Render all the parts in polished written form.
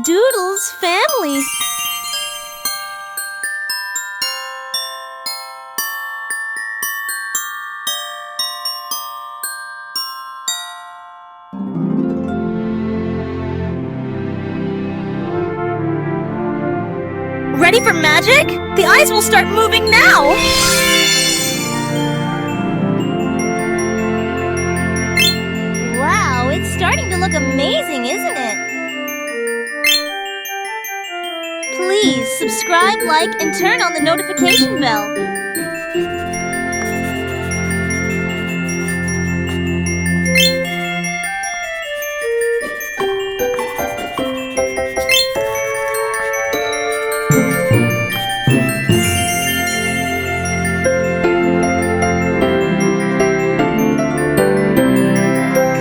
Doodle's family. Ready for magic? The eyes will start moving now! Wow, it's starting to look amazing, isn't it? Please subscribe, like, and turn on the notification bell.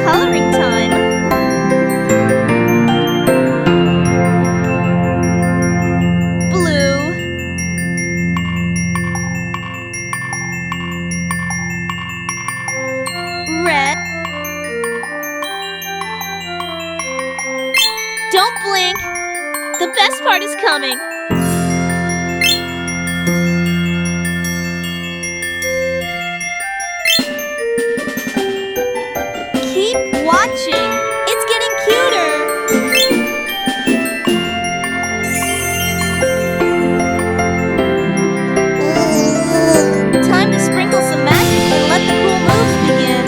Coloring time. Blue. Red. Don't blink. The best part is coming. Keep watching. It's getting cuter. Time to sprinkle some magic and let the cool moves begin.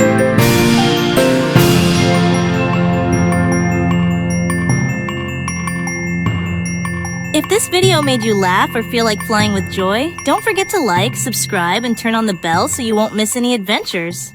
If this video made you laugh or feel like flying with joy, don't forget to like, subscribe, and turn on the bell so you won't miss any adventures.